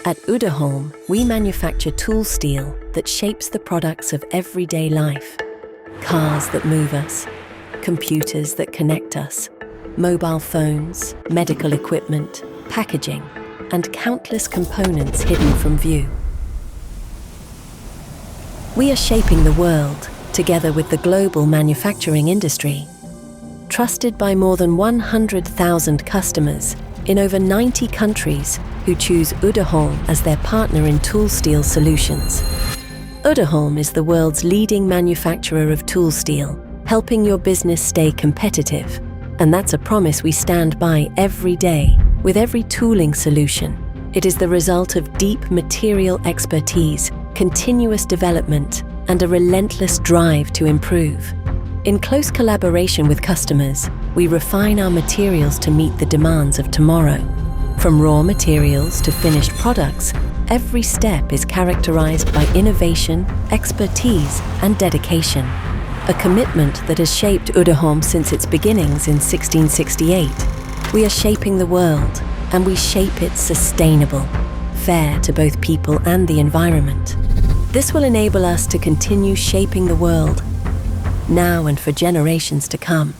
At Uddeholm, we manufacture tool steel that shapes the products of everyday life. Cars that move us, computers that connect us, mobile phones, medical equipment, packaging, and countless components hidden from view. We are shaping the world together with the global manufacturing industry. Trusted by more than 100,000 customers in over 90 countries who choose Uddeholm as their partner in tool steel solutions. Uddeholm is the world's leading manufacturer of tool steel, helping your business stay competitive. And that's a promise we stand by every day with every tooling solution. It is the result of deep material expertise, continuous development, and a relentless drive to improve. In close collaboration with customers, we refine our materials to meet the demands of tomorrow. From raw materials to finished products, every step is characterized by innovation, expertise, and dedication. A commitment that has shaped Uddeholm since its beginnings in 1668. We are shaping the world, and we shape it sustainable, fair to both people and the environment. This will enable us to continue shaping the world, now and for generations to come.